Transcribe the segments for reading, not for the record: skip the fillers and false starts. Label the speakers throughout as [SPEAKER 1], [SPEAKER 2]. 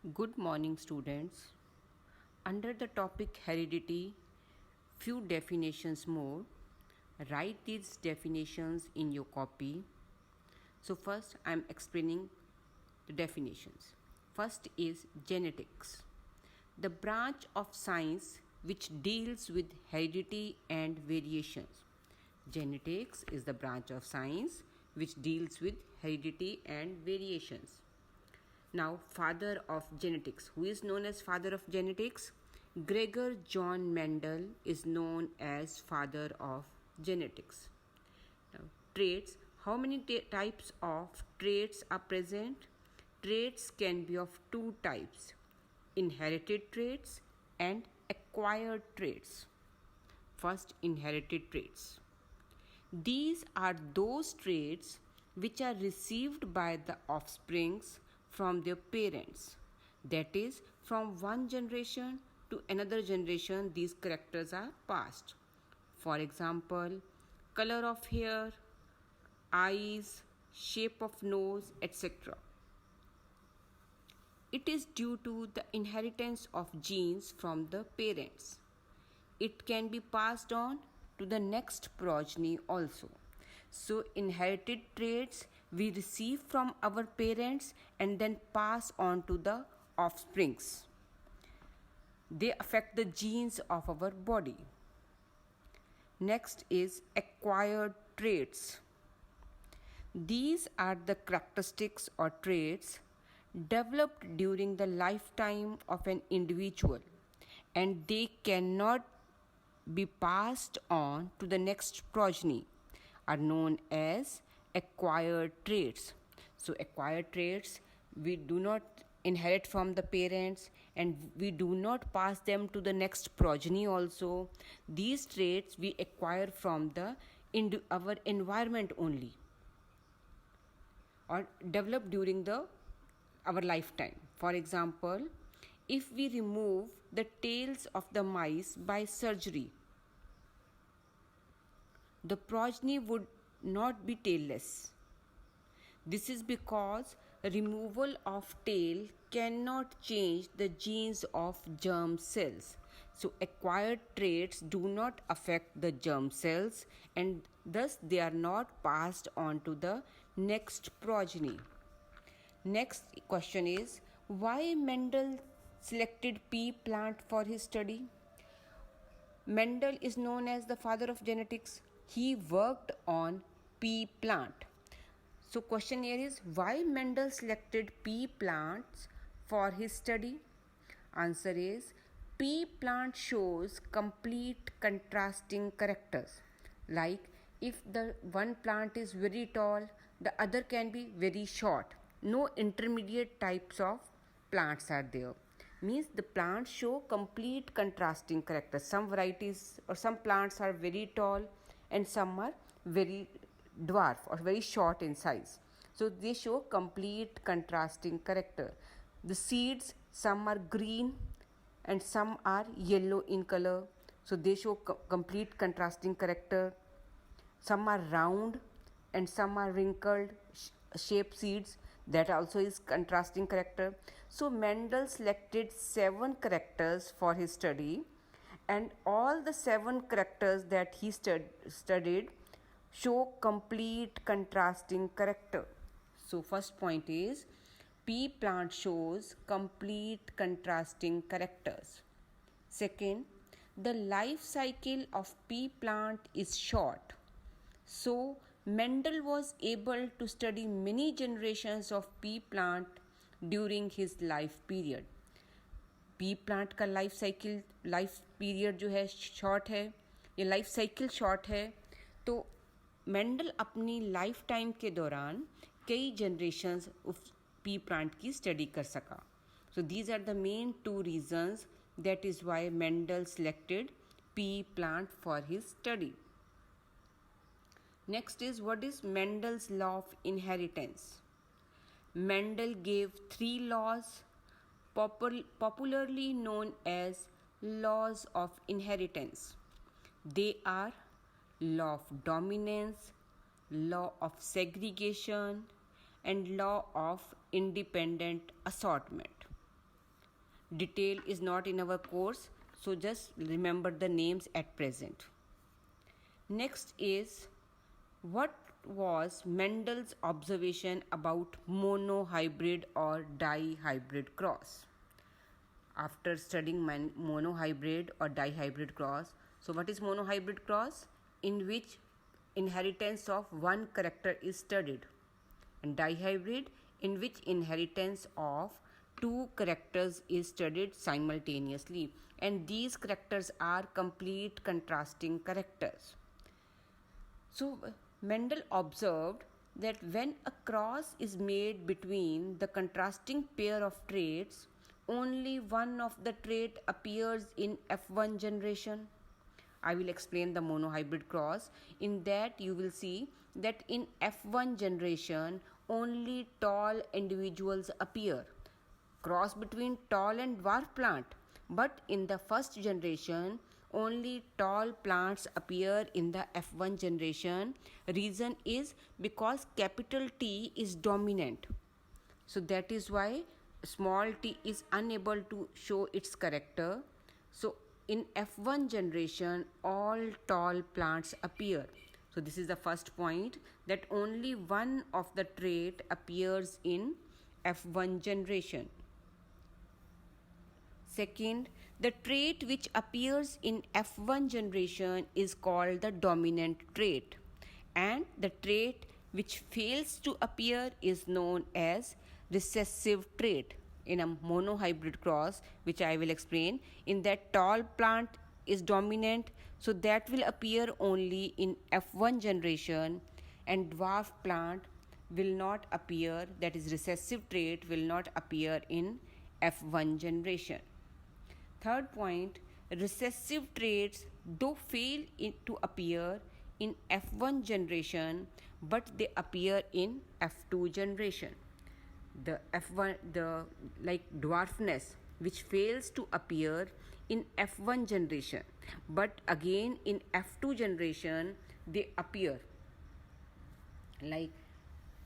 [SPEAKER 1] Good morning, students. Under the topic heredity, few definitions more. Write these definitions in your copy. So, first, I am explaining the definitions. First is genetics, the branch of science which deals with heredity and variations. Genetics is the branch of science which deals with heredity and variations. Now, father of genetics. Who is known as father of genetics? Gregor John Mendel is known as father of genetics. Now, traits. How many types of traits are present? Traits can be of two types: inherited traits and acquired traits. First, inherited traits. These are those traits which are received by the offsprings from their parents. That is, from one generation to another generation, these characters are passed. For example, color of hair, eyes, shape of nose, etc. It is due to the inheritance of genes from the parents. It can be passed on to the next progeny also. So, inherited traits we receive from our parents and then pass on to the offsprings. They affect the genes of our body. Next is acquired traits. These are the characteristics or traits developed during the lifetime of an individual, and they cannot be passed on to the next progeny, are known as acquired traits. So, acquired traits we do not inherit from the parents and we do not pass them to the next progeny also. These traits we acquire from our environment only, or develop during our lifetime. For example, if we remove the tails of the mice by surgery, the progeny would not be tailless. This is because removal of tail cannot change the genes of germ cells. So, acquired traits do not affect the germ cells and thus they are not passed on to the next progeny. Next question is, why Mendel selected pea plant for his study? Mendel is known as the father of genetics. He worked on pea plant. So, question here is, why Mendel selected pea plants for his study? Answer is, pea plant shows complete contrasting characters. Like if the one plant is very tall, the other can be very short. No intermediate types of plants are there. Means the plants show complete contrasting characters. Some varieties or some plants are very tall and some are very dwarf or very short in size. So they show complete contrasting character. The seeds, some are green and some are yellow in color. So they show complete contrasting character. Some are round and some are wrinkled shaped seeds. That also is contrasting character. So Mendel selected 7 characters for his study, and all the 7 characters that he studied show complete contrasting character. So first point is, pea plant shows complete contrasting characters. Second, the life cycle of pea plant is short. So Mendel was able to study many generations of pea plant during his life period. P plant का life period जो है short है, ये life cycle short है, तो Mendel अपनी life time के दौरान कई जनरेशन्स उस पी प्लांट की स्टडी कर सका. So these are the main 2 reasons that is why Mendel selected pea plant for his study. Next is, what is Mendel's law of inheritance? Mendel gave 3 laws popularly known as laws of inheritance. They are law of dominance, law of segregation, and law of independent assortment. Detail is not in our course, so just remember the names at present. Next is, what was Mendel's observation about monohybrid or dihybrid cross? After studying monohybrid or dihybrid cross, so what is monohybrid cross? In which inheritance of one character is studied, and dihybrid, in which inheritance of two characters is studied simultaneously, and these characters are complete contrasting characters. So Mendel observed that when a cross is made between the contrasting pair of traits, only one of the trait appears in F1 generation. I will explain the monohybrid cross. In that you will see that in F1 generation only tall individuals appear. Cross between tall and dwarf plant. But in the first generation only tall plants appear in the F1 generation. Reason is because capital T is dominant. So that is why small t is unable to show its character. So in F1 generation all tall plants appear. So this is the first point, that only one of the trait appears in F1 generation. Second, the trait which appears in F1 generation is called the dominant trait, and the trait which fails to appear is known as recessive trait. In a monohybrid cross, which I will explain, in that tall plant is dominant, so that will appear only in F1 generation, and dwarf plant will not appear, that is recessive trait will not appear in F1 generation. Third point, recessive traits do fail to appear in F1 generation, but they appear in F2 generation. The F1, the like dwarfness, which fails to appear in F1 generation, but again in F2 generation they appear. Like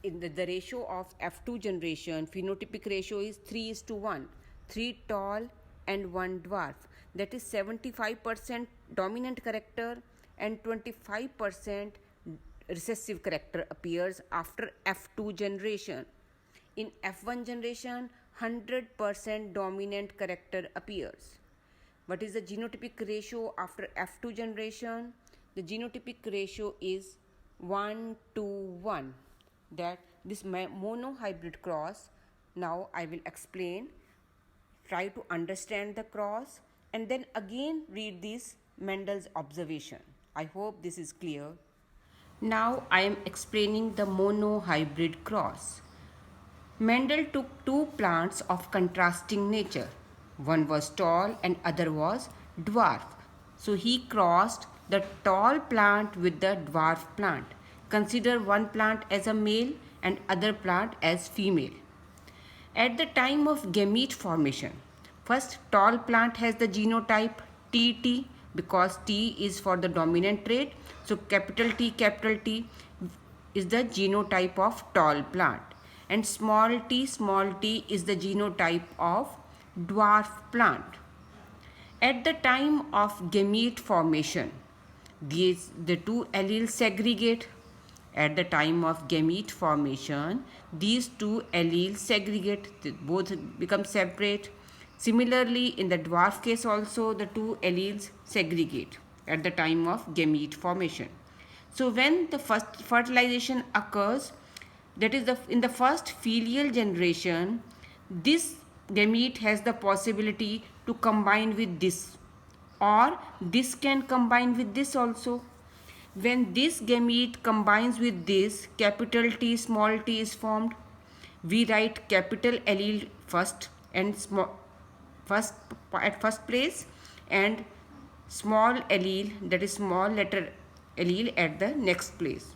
[SPEAKER 1] in the ratio of F2 generation, phenotypic ratio is 3:1, 3 tall and 1 dwarf. That is 75% dominant character and 25% recessive character appears after F2 generation. In F1 generation, 100% dominant character appears. What is the genotypic ratio after F2 generation? The genotypic ratio is 1:1. That this monohybrid cross, now I will explain. Try to understand the cross and then again read this Mendel's observation. I hope this is clear. Now I am explaining the monohybrid cross. Mendel took two plants of contrasting nature. One was tall and other was dwarf. So he crossed the tall plant with the dwarf plant. Consider one plant as a male and other plant as female. At the time of gamete formation, first tall plant has the genotype TT because T is for the dominant trait. So capital T is the genotype of tall plant, and small t is the genotype of dwarf plant. At the time of gamete formation, the two alleles segregate. At the time of gamete formation, these two alleles segregate, both become separate. Similarly, in the dwarf case also, the two alleles segregate at the time of gamete formation. So when the first fertilization occurs, that is in the first filial generation, this gamete has the possibility to combine with this, or this can combine with this also. When this gamete combines with this, capital T, small t is formed. We write capital allele first and at first place, and small allele, that is small letter allele, at the next place.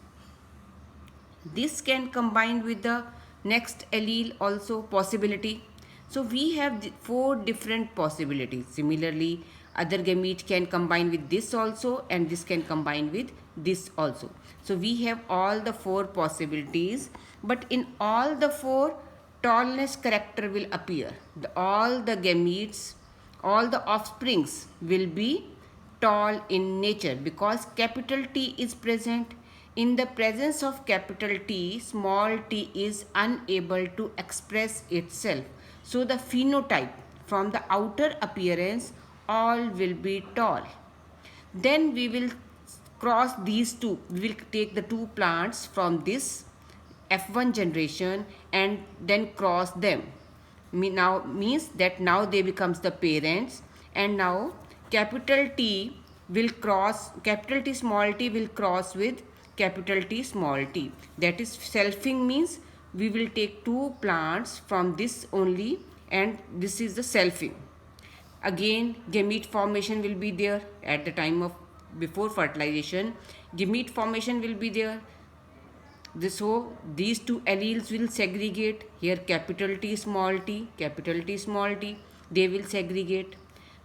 [SPEAKER 1] This can combine with the next allele also possibility. So we have 4 different possibilities. Similarly, other gamete can combine with this also, and this can combine with this also. So we have all the 4 possibilities, but in all the 4, tallness character will appear. All the gametes, all the offsprings will be tall in nature because capital T is present. In the presence of capital T, small t is unable to express itself. So the phenotype from the outer appearance, all will be tall. Then we will cross these two. We will take the two plants from this F1 generation and then cross them. Now means that now they becomes the parents, and now capital T will cross, capital T small t will cross with capital T small t. That is selfing, means we will take two plants from this only, and this is the selfing. Again gamete formation will be there at the time of before fertilization. Gamete formation will be there. So these two alleles will segregate. Here capital T small t, capital T small t, they will segregate.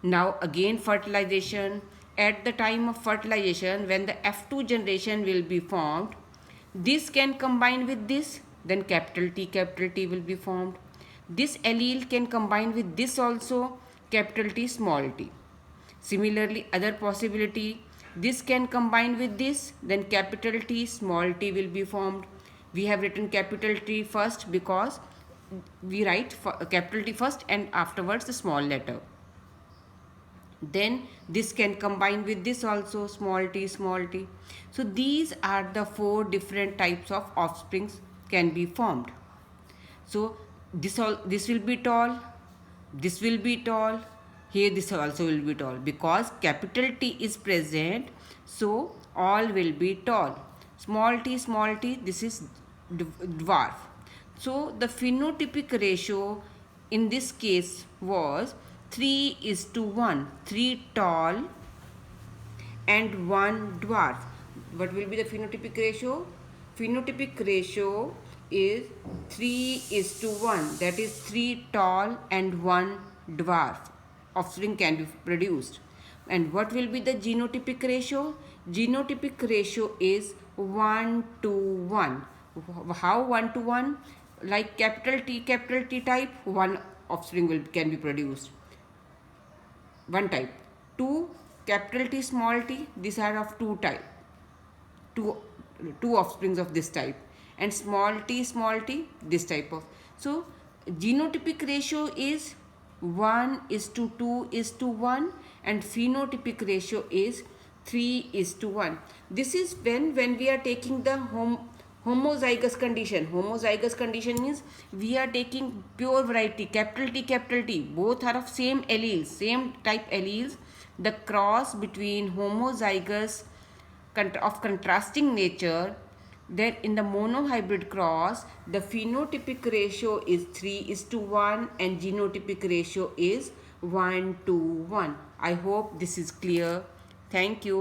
[SPEAKER 1] Now again fertilization. At the time of fertilization, when the F2 generation will be formed, this can combine with this, then capital T will be formed. This allele can combine with this also, capital T small t. Similarly, other possibility, this can combine with this, then capital T small t will be formed. We have written capital T first because we write capital T first and afterwards the small letter. Then this can combine with this also, small t small t. So these are the four different types of offsprings can be formed. So this will be tall, this will be tall, here this also will be tall because capital T is present, so all will be tall. Small t, this is dwarf. So the phenotypic ratio in this case was 3:1, 3 tall and 1 dwarf. What will be the phenotypic ratio? Phenotypic ratio is 3:1, that is 3 tall and 1 dwarf offspring can be produced. And what will be the genotypic ratio? Genotypic ratio is 1:1. How 1:1? Like capital T type, one offspring can be produced. One type. 2 capital T small t, these are of two type. Two offsprings of this type, and small t this type of. So genotypic ratio is 1:2:1 and phenotypic ratio is 3:1. This is when we are taking the homozygous condition. Homozygous condition means we are taking pure variety, capital T, both are of same alleles, same type alleles. The cross between homozygous of contrasting nature, then in the monohybrid cross, the phenotypic ratio is 3:1 and genotypic ratio is 1:1. I hope this is clear. Thank you.